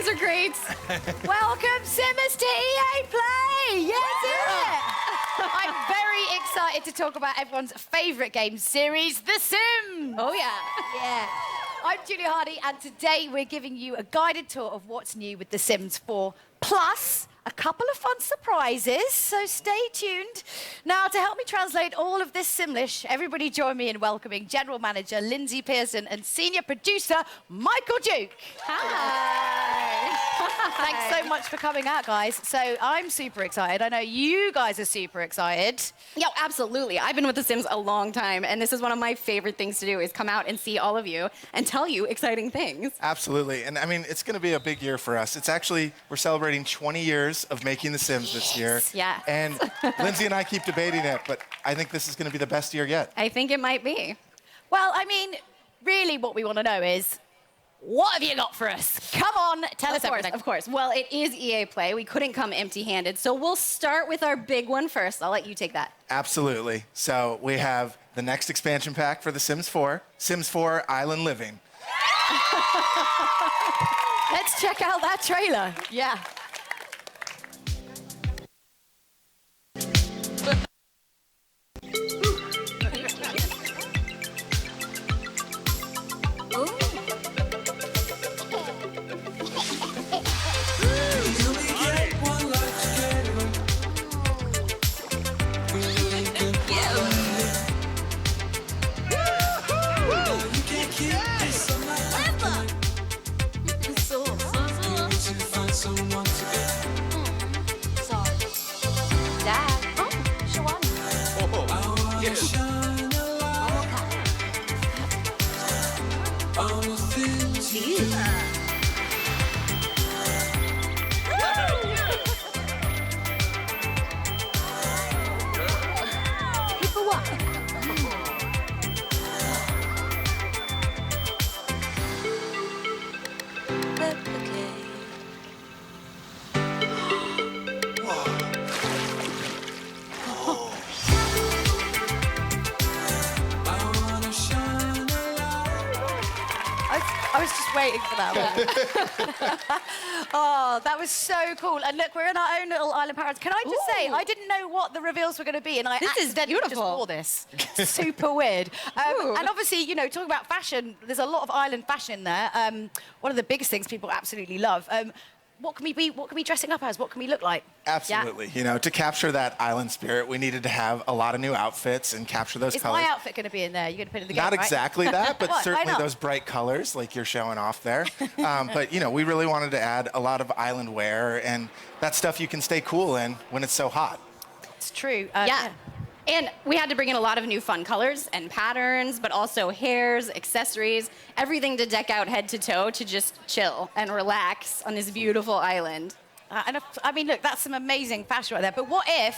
guys are great. Welcome, Simmers, to EA Play. Yes, I'm very excited to talk about everyone's favourite game series, The Sims. Oh, yeah. Yeah. I'm Julia Hardy, and today we're giving you a guided tour of what's new with The Sims 4, plus a couple of fun surprises, so stay tuned. Now, to help me translate all of this Simlish, everybody join me in welcoming General Manager Lindsay Pearson and Senior Producer Michael Duke. Hi. Thanks so much for coming out, guys. So I'm super excited. I know you guys are super excited. Yeah, absolutely. I've been with The Sims a long time, and this is one of my favorite things to do, is come out and see all of you and tell you exciting things. Absolutely. And I mean, it's going to be a big year for us. It's actually, we're celebrating 20 years of making The Sims this year. Yeah. And Lindsay and I keep debating it, but I think this is going to be the best year yet. I think it might be. Well, I mean, really what we want to know is, what have you got for us? Come on, tell us everything. Of course. Well, it is EA Play. We couldn't come empty-handed, so we'll start with our big one first. I'll let you take that. Absolutely. So we have the next expansion pack for The Sims 4, Sims 4 Island Living. Let's check out that trailer. Yeah. I was just waiting for that one. Oh, that was so cool. And look, we're in our own little island paradise. Can I just say, I didn't know what the reveals were going to be, and I accidentally just wore this. Super weird. And obviously, you know, talking about fashion, there's a lot of island fashion in there. One of the biggest things people absolutely love. What can we be? What can we be dressing up as? What can we look like? Absolutely. Yeah. You know, to capture that island spirit, we needed to have a lot of new outfits and capture those colors. Is my outfit going to be in there? You're going to put it in the game, Not right? exactly that, but What? certainly those bright colors like you're showing off there. But, you know, we really wanted to add a lot of island wear, and that stuff you can stay cool in when it's so hot. It's true. Yeah. And we had to bring in a lot of new fun colors and patterns, but also hairs, accessories, everything to deck out head to toe to just chill and relax on this beautiful island. I mean, look, that's some amazing fashion right there. But what if,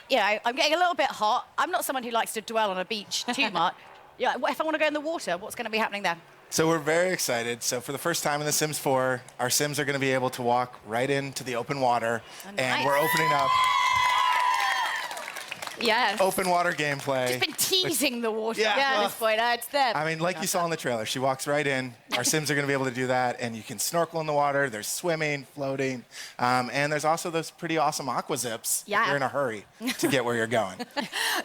you know, I'm getting a little bit hot. I'm not someone who likes to dwell on a beach too much. Yeah, what if I want to go in the water? What's going to be happening there? So we're very excited. So for the first time in The Sims 4, our Sims are going to be able to walk right into the open water. And we're opening up Yes. open water gameplay. Just been teasing the water. Yeah, At well, this point, it's there. I mean, like you saw in the trailer, she walks right in. Our Sims are going to be able to do that, and you can snorkel in the water. There's swimming, floating, and there's also those pretty awesome aqua zips if you're in a hurry to get where you're going.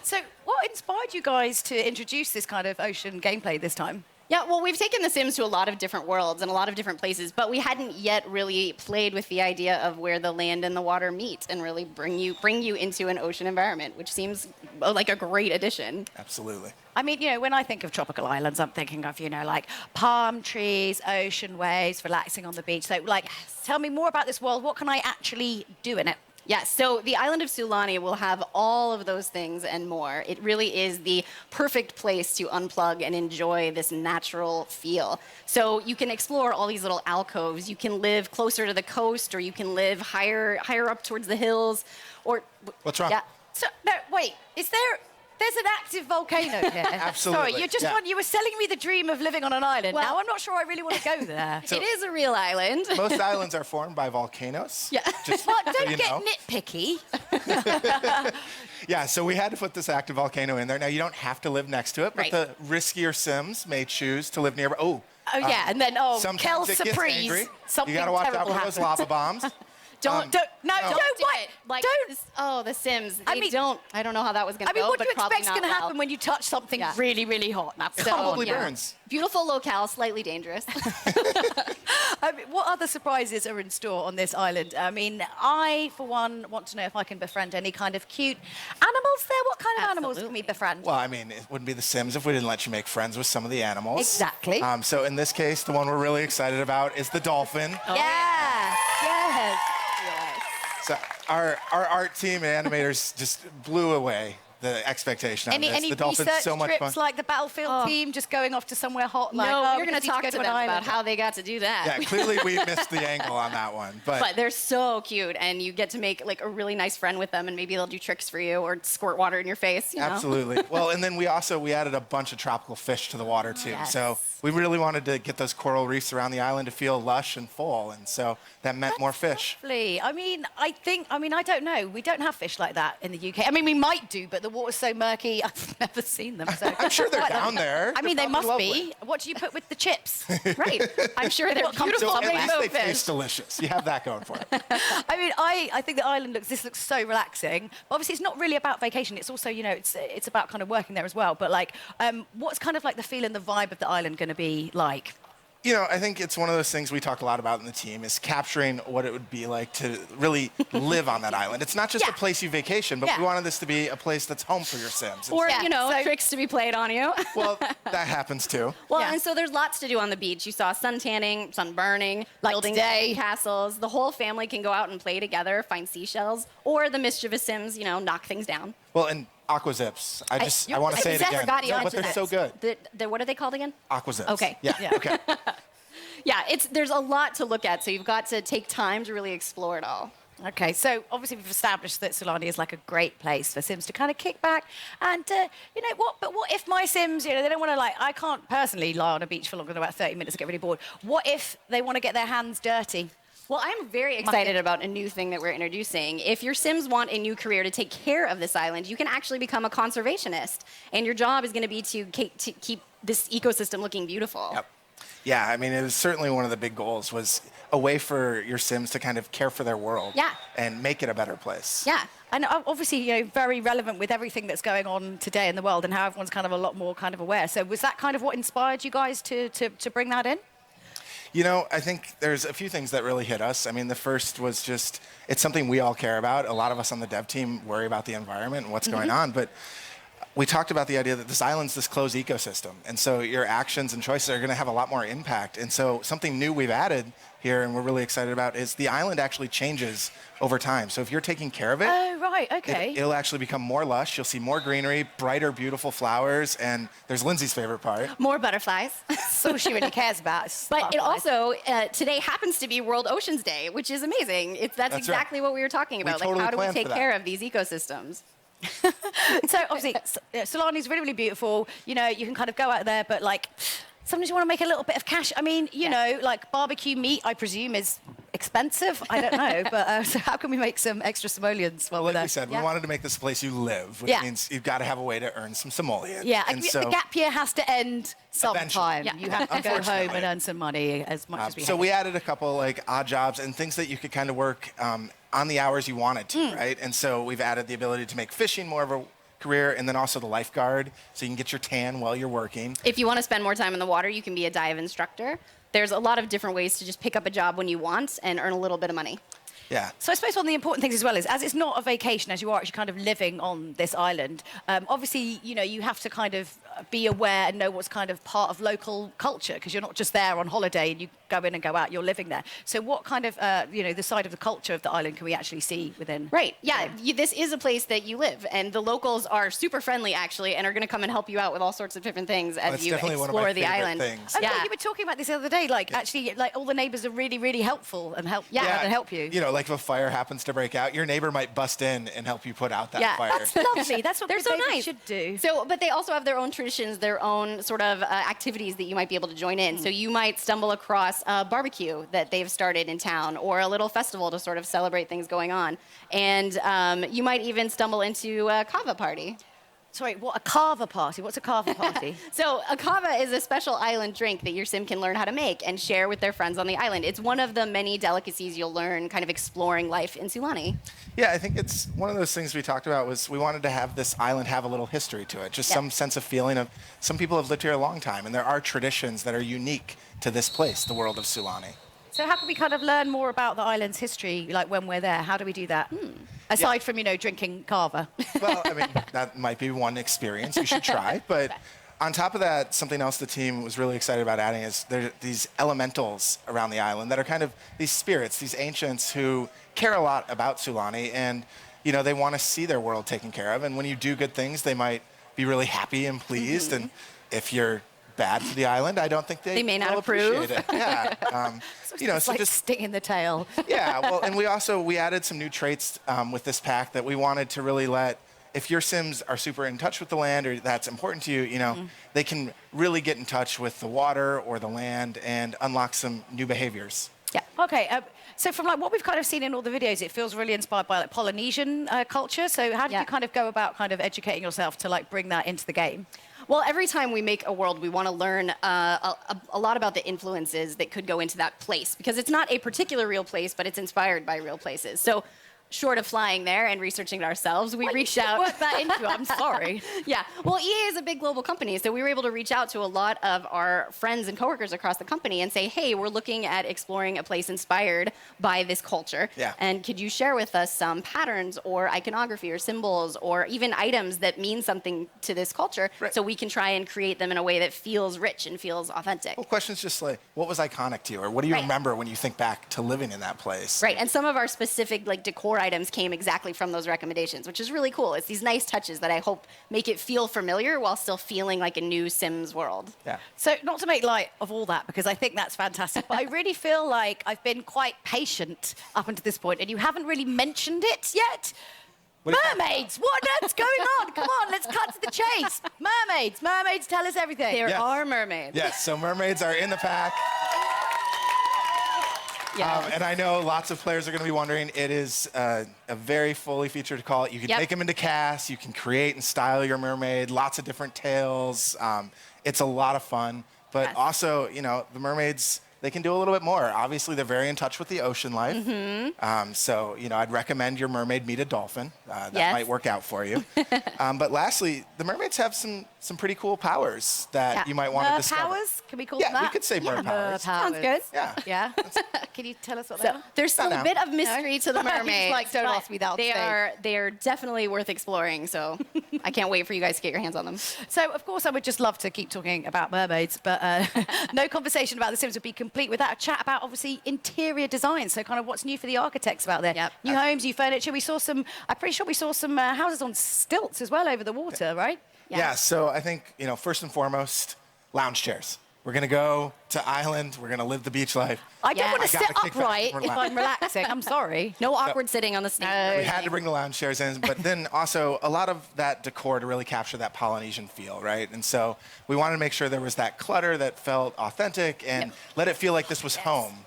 So what inspired you guys to introduce this kind of ocean gameplay this time? Yeah, well, we've taken The Sims to a lot of different worlds and a lot of different places, but we hadn't yet really played with the idea of where the land and the water meet and really bring you into an ocean environment, which seems like a great addition. Absolutely. I mean, you know, when I think of tropical islands, I'm thinking of, you know, like palm trees, ocean waves, relaxing on the beach. So, like, tell me more about this world. What can I actually do in it? Yeah, so the island of Sulani will have all of those things and more. It really is the perfect place to unplug and enjoy this natural feel. So you can explore all these little alcoves. You can live closer to the coast, or you can live higher up towards the hills, or... What's wrong? Yeah. So, no, wait, there's an active volcano here. Absolutely. Sorry, you were selling me the dream of living on an island. Well, now I'm not sure I really want to go there. It is a real island. Most islands are formed by volcanoes. Yeah. Just But so don't you get know. nitpicky. Yeah, so we had to put this active volcano in there. Now, you don't have to live next to it, but the riskier Sims may choose to live nearby. Oh, yeah, and then, sometimes Kel it gets surprise, angry. something You got to watch out terrible for those happens. lava bombs. Don't do it. Like, Don't. Oh, The Sims. They I mean, I don't know how that was going to go, what do but you probably expect's not going to well. happen when you touch something really, really hot? Now, So, Probably burns. Beautiful locale, slightly dangerous. I mean, what other surprises are in store on this island? I mean, I, for one, want to know if I can befriend any kind of cute animals there. What kind of animals can we befriend? Well, I mean, it wouldn't be The Sims if we didn't let you make friends with some of the animals. Exactly. So in this case, the one we're really excited about is the dolphin. Yes. So our art team and animators just blew away the expectation on this. Any The dolphin's research so much trips fun. like the Battlefield team, just going off to somewhere hot? Like, No, we're we going to just need talk go to an them about island. how they got to do that. Yeah, clearly we missed the angle on that one. But they're so cute, and you get to make like a really nice friend with them, and maybe they'll do tricks for you or squirt water in your face. You know? Absolutely. Well, and then we added a bunch of tropical fish to the water too. Yes. So we really wanted to get those coral reefs around the island to feel lush and full, and so that meant more fish. Lovely. I mean, I don't know. We don't have fish like that in the UK. I mean, we might do, but the water's so murky. I've never seen them. So. I'm sure they're down there. I mean, They're they must probably be. lovely. What do you put with the chips? Right. I'm sure they're What comes beautiful. So at least rainbow they fish. taste delicious. You have that going for it. I mean, I think the island looks so relaxing. But obviously, it's not really about vacation. It's also, it's about kind of working there as well. But like, what's kind of like the feel and the vibe of the island going to be like? I think it's one of those things we talk a lot about in the team is capturing what it would be like to really live on that island. It's not just a place you vacation, but we wanted this to be a place that's home for your Sims. Or, so- tricks to be played on you. Well, that happens too. Well, Yeah. and so there's lots to do on the beach. You saw sun tanning, sun burning, Like building today. castles. The whole family can go out and play together, find seashells, or the mischievous Sims, knock things down. Well, and aqua zips. I want to say it I again. forgot you but mentioned they're it. so good. What are they called again? Aqua zips. Okay. Yeah. Yeah. Okay. Yeah, there's a lot to look at, so you've got to take time to really explore it all. Okay, so obviously we've established that Sulani is like a great place for Sims to kind of kick back. And you know what? But what if my Sims, they don't want to I can't personally lie on a beach for longer than about 30 minutes and get really bored. What if they want to get their hands dirty? Well, I'm very excited about a new thing that we're introducing. If your Sims want a new career to take care of this island, you can actually become a conservationist. And your job is going to be to keep this ecosystem looking beautiful. Yep. Yeah, I mean, it was certainly one of the big goals was a way for your Sims to kind of care for their world and make it a better place. Yeah. And obviously, very relevant with everything that's going on today in the world and how everyone's kind of a lot more kind of aware. So was that kind of what inspired you guys to bring that in? I think there's a few things that really hit us. I mean, the first was just, it's something we all care about. A lot of us on the dev team worry about the environment and what's going on, but we talked about the idea that this island's this closed ecosystem, and so your actions and choices are going to have a lot more impact. And so something new we've added here, and we're really excited about, is the island actually changes over time. So if you're taking care of it, Oh, right, okay. it'll actually become more lush. You'll see more greenery, brighter, beautiful flowers, and there's Lindsay's favorite part. More butterflies. That's all she really cares about. But it also, today happens to be World Oceans Day, which is amazing. That's exactly what we were talking about. totally how do we planned take for that. care of these ecosystems? So obviously, Solani's really, really beautiful. You can kind of go out there, but sometimes you want to make a little bit of cash. I mean, barbecue meat, I presume, is expensive. I don't know, but so how can we make some extra simoleons while we're Like there? we said, we wanted to make this a place you live, which means you've got to have a way to earn some simoleons. Yeah, and the gap year has to end sometime. Eventually. You have to go home and earn some money as much as we So have. we added a couple odd jobs and things that you could kind of work on the hours you wanted to, right? And so we've added the ability to make fishing more of a career, and then also the lifeguard, so you can get your tan while you're working. If you want to spend more time in the water, you can be a dive instructor. There's a lot of different ways to just pick up a job when you want and earn a little bit of money. Yeah. So I suppose one of the important things as well is, as it's not a vacation, as you are actually kind of living on this island, obviously, you have to kind of be aware and know what's kind of part of local culture, because you're not just there on holiday and you go in and go out, you're living there. So what kind of, the side of the culture of the island can we actually see within? Right, yeah, this is a place that you live, and the locals are super friendly, actually, and are going to come and help you out with all sorts of different things as you explore the island. Things. Yeah. You were talking about this the other day, actually, all the neighbors are really, really helpful and help you. like if a fire happens to break out, your neighbor might bust in and help you put out that fire. That's lovely. That's what They're so babies nice. should do. So, but they also have their own traditions, their own sort of activities that you might be able to join in. So you might stumble across a barbecue that they've started in town, or a little festival to sort of celebrate things going on. And you might even stumble into a Cava party. Sorry, what, a Cava party? What's a Cava party? So a Cava is a special island drink that your sim can learn how to make and share with their friends on the island. It's one of the many delicacies you'll learn kind of exploring life in Sulani. Yeah, I think it's one of those things we talked about was we wanted to have this island have a little history to it, just some sense of feeling of some people have lived here a long time, and there are traditions that are unique to this place, the world of Sulani. So how can we kind of learn more about the island's history, like when we're there? How do we do that? Aside from, drinking Cava. Well, I mean, that might be one experience you should try, but on top of that, something else the team was really excited about adding is there are these elementals around the island that are kind of these spirits, these ancients who care a lot about Sulani, and they want to see their world taken care of. And when you do good things, they might be really happy and pleased. And if you're bad to the island, I don't think they may not will approve. appreciate it. Yeah. It's like just sting in the tail. Yeah. Well, and we added some new traits with this pack that we wanted to really let. If your Sims are super in touch with the land or that's important to you, they can really get in touch with the water or the land and unlock some new behaviors. Yeah. Okay. So from what we've kind of seen in all the videos, it feels really inspired by Polynesian culture. So how did you kind of go about kind of educating yourself to bring that into the game? Well, every time we make a world, we want to learn a lot about the influences that could go into that place, because it's not a particular real place, but it's inspired by real places. So short of flying there and researching it ourselves, we reached out. Work that into it. I'm sorry. Yeah. Well, EA is a big global company, so we were able to reach out to a lot of our friends and coworkers across the company and say, hey, we're looking at exploring a place inspired by this culture. Yeah. And could you share with us some patterns or iconography or symbols or even items that mean something to this culture, so we can try and create them in a way that feels rich and feels authentic? Well, questions just like, what was iconic to you? Or what do you remember when you think back to living in that place? Right. And some of our specific decor items came exactly from those recommendations, which is really cool. It's these nice touches that I hope make it feel familiar while still feeling like a new Sims world. Yeah. So not to make light of all that, because I think that's fantastic, but I really feel like I've been quite patient up until this point, and you haven't really mentioned it yet. Mermaids! What on earth's going on? Come on, let's cut to the chase. Mermaids! Mermaids, tell us everything. There are mermaids. Yes, so mermaids are in the pack. And I know lots of players are going to be wondering, it is a very fully featured call. You can take them into cast, you can create and style your mermaid, lots of different tails. It's a lot of fun. But also, the mermaids, they can do a little bit more. Obviously, they're very in touch with the ocean life. So, I'd recommend your mermaid meet a dolphin. That might work out for you. But lastly, the mermaids have some pretty cool powers that you might want to discover. Powers? Can we call them that? Yeah, we could say mer powers. Sounds good. Yeah. Yeah? Can you tell us what they are? There's still a bit of mystery to the mermaids. Don't ask me that on stage. They are definitely worth exploring, so I can't wait for you guys to get your hands on them. So, of course, I would just love to keep talking about mermaids, but no conversation about The Sims would be complete without a chat about, obviously, interior design. So kind of what's new for the architects out there. New homes, new furniture. I'm pretty sure we saw some houses on stilts as well over the water, right? Yeah, so I think, first and foremost, lounge chairs. We're going to go to island. We're going to live the beach life. I don't want to sit kick back upright and if I'm relaxing. I'm sorry. No awkward sitting on the stage. We had to bring the lounge chairs in, but then also a lot of that decor to really capture that Polynesian feel, right? And so we wanted to make sure there was that clutter that felt authentic and let it feel like this was home.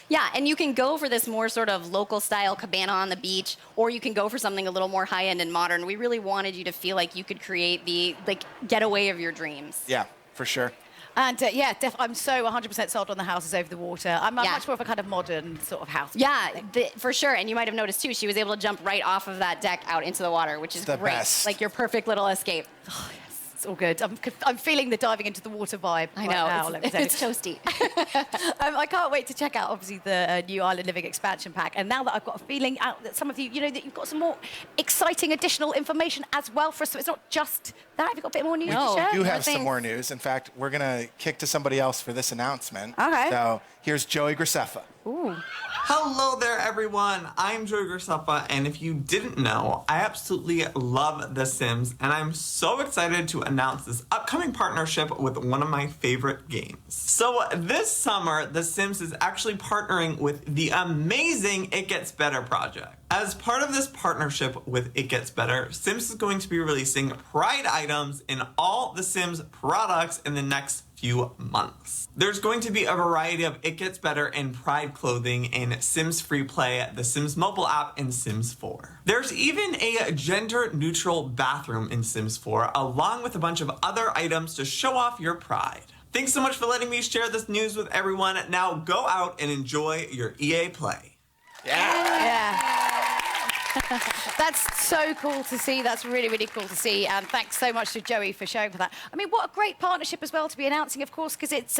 Yeah, and you can go for this more sort of local style cabana on the beach, or you can go for something a little more high end and modern. We really wanted you to feel like you could create the getaway of your dreams. Yeah, for sure. And I'm so 100% sold on the houses over the water. I'm much more of a kind of modern sort of house. Yeah, for sure. And you might have noticed too, she was able to jump right off of that deck out into the water, which is the great. Best. Like your perfect little escape. Oh, yes. It's all good. I'm feeling the diving into the water vibe. I know. Right now, let me tell you. It's toasty. I can't wait to check out, obviously, the new Island Living expansion pack. And now that I've got a feeling out that some of you, that you've got some more exciting additional information as well for us. So it's not just that. Have you got a bit more news to share? We do have some more news. In fact, we're going to kick to somebody else for this announcement. Okay. So here's Joey Graceffa. Ooh. Hello there, everyone. I'm Joey Graceffa, and if you didn't know, I absolutely love The Sims, and I'm so excited to announce this upcoming partnership with one of my favorite games. So this summer, The Sims is actually partnering with the amazing It Gets Better project. As part of this partnership with It Gets Better, Sims is going to be releasing Pride items in all The Sims products in the next few months. There's going to be a variety of It Gets Better and Pride clothing in Sims Free Play, the Sims mobile app, and Sims 4. There's even a gender-neutral bathroom in Sims 4, along with a bunch of other items to show off your pride. Thanks so much for letting me share this news with everyone. Now go out and enjoy your EA Play. Yeah. That's so cool to see. That's really, really cool to see. And thanks so much to Joey for sharing for that. I mean, what a great partnership as well to be announcing, of course, because it's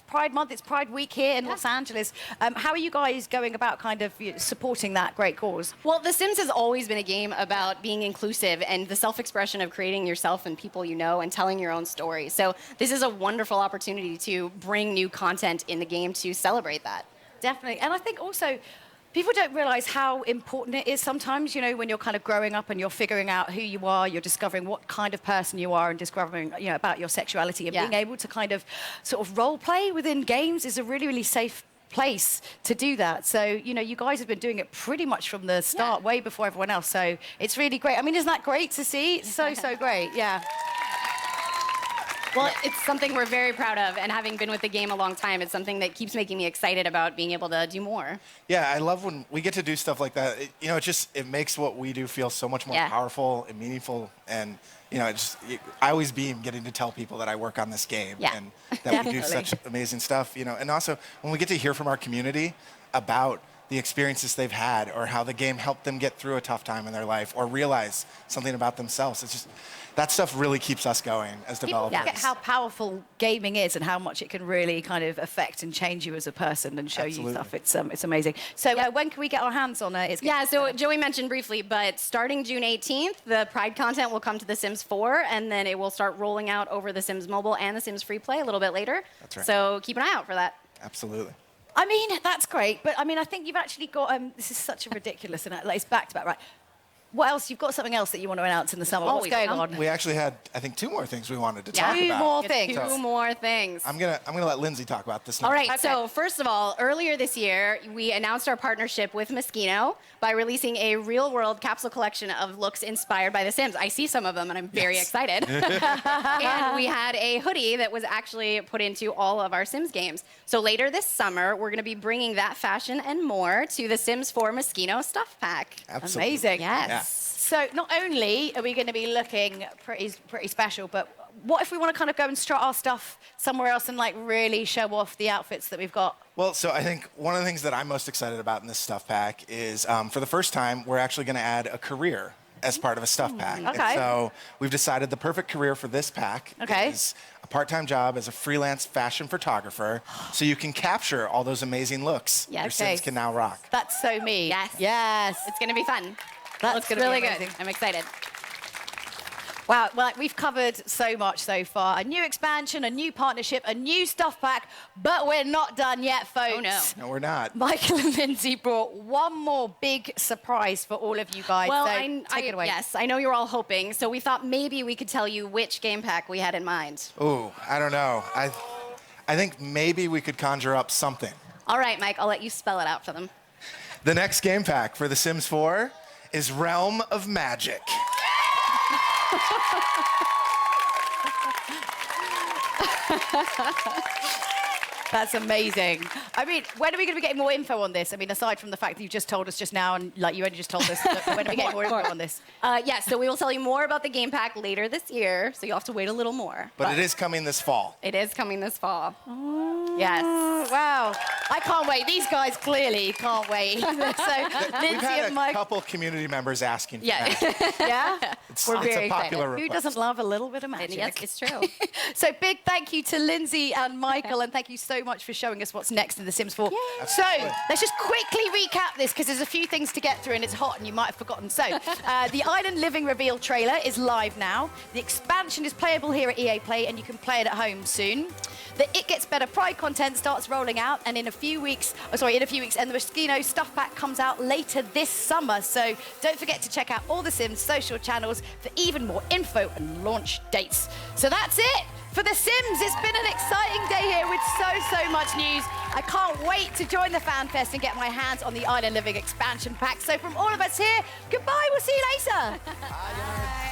Pride Month, it's Pride Week here in Los Angeles. How are you guys going about kind of supporting that great cause? Well, The Sims has always been a game about being inclusive and the self-expression of creating yourself and people you know and telling your own story. So this is a wonderful opportunity to bring new content in the game to celebrate that. Definitely. And I think also, people don't realize how important it is sometimes, when you're kind of growing up and you're figuring out who you are, you're discovering what kind of person you are and discovering, about your sexuality, and being able to kind of sort of role play within games is a really, really safe place to do that. So, you guys have been doing it pretty much from the start, way before everyone else. So it's really great. I mean, isn't that great to see? It's so, so great. Yeah. Well, it's something we're very proud of, and having been with the game a long time, it's something that keeps making me excited about being able to do more. Yeah, I love when we get to do stuff like that. It makes what we do feel so much more powerful and meaningful. And, I always beam getting to tell people that I work on this game and that we do such amazing stuff, And also, when we get to hear from our community about the experiences they've had or how the game helped them get through a tough time in their life or realize something about themselves. It's just, that stuff really keeps us going as developers. People forget how powerful gaming is and how much it can really kind of affect and change you as a person and show you stuff. It's amazing. So when can we get our hands on it? So Joey mentioned briefly, but starting June 18th, the Pride content will come to The Sims 4, and then it will start rolling out over The Sims Mobile and The Sims Free Play a little bit later. That's right. So keep an eye out for that. Absolutely. I mean, that's great, but I think you've actually got, this is such a ridiculous, and it's back-to-back, right? What else? You've got something else that you want to announce in the summer. What's going on? We actually had, I think, 2 more things we wanted to talk about. 2 more things. 2 more things. I'm gonna let Lindsay talk about this now. All right, so first of all, earlier this year, we announced our partnership with Moschino by releasing a real-world capsule collection of looks inspired by The Sims. I see some of them, and I'm very excited. And we had a hoodie that was actually put into all of our Sims games. So later this summer, we're going to be bringing that fashion and more to the Sims 4 Moschino Stuff Pack. Absolutely. Amazing. Yes. Yeah. So not only are we going to be looking pretty special, but what if we want to kind of go and strut our stuff somewhere else and really show off the outfits that we've got? Well, so I think one of the things that I'm most excited about in this stuff pack is for the first time, we're actually going to add a career as part of a stuff pack. Okay. And so we've decided the perfect career for this pack is a part-time job as a freelance fashion photographer, so you can capture all those amazing looks your Sims can now rock. That's so me. Yes. Yes. It's going to be fun. That's really be good. I'm excited. Wow, well, we've covered so much so far. A new expansion, a new partnership, a new stuff pack, but we're not done yet, folks. Oh, no. No, we're not. Michael and Lindsay brought one more big surprise for all of you guys. Well, so take it away. Yes, I know you're all hoping, so we thought maybe we could tell you which game pack we had in mind. Ooh, I don't know. I think maybe we could conjure up something. All right, Mike, I'll let you spell it out for them. The next game pack for The Sims 4 is Realm of Magic. That's amazing. I mean, when are we going to be getting more info on this? I mean, aside from the fact that you just told us just now, and you only just told us, when are we getting more info on this? Yes, so we will tell you more about the game pack later this year, so you'll have to wait a little more. But it is coming this fall. It is coming this fall. Oh, yes. Wow. I can't wait. These guys clearly can't wait. So, We've Lindsay had and a Mike. couple community members asking for Yeah. that. Yeah? It's We're very a popular excited. Who request. doesn't love a little bit of magic? Yes, it's true. So big thank you to Lindsay and Michael, and thank you so much for showing us what's next in The Sims 4. So let's just quickly recap this, because there's a few things to get through and it's hot and you might have forgotten. So the Island Living reveal trailer is live now. The expansion is playable here at EA Play, and you can play it at home soon. The It Gets Better Pride content starts rolling out, and in a few weeks, and the Moschino Stuff Pack comes out later this summer. So don't forget to check out all the Sims social channels for even more info and launch dates. So that's it for The Sims. It's been an exciting day here with so much news. I can't wait to join the Fan Fest and get my hands on the Island Living expansion pack. So from all of us here, goodbye. We'll see you later. Bye, guys.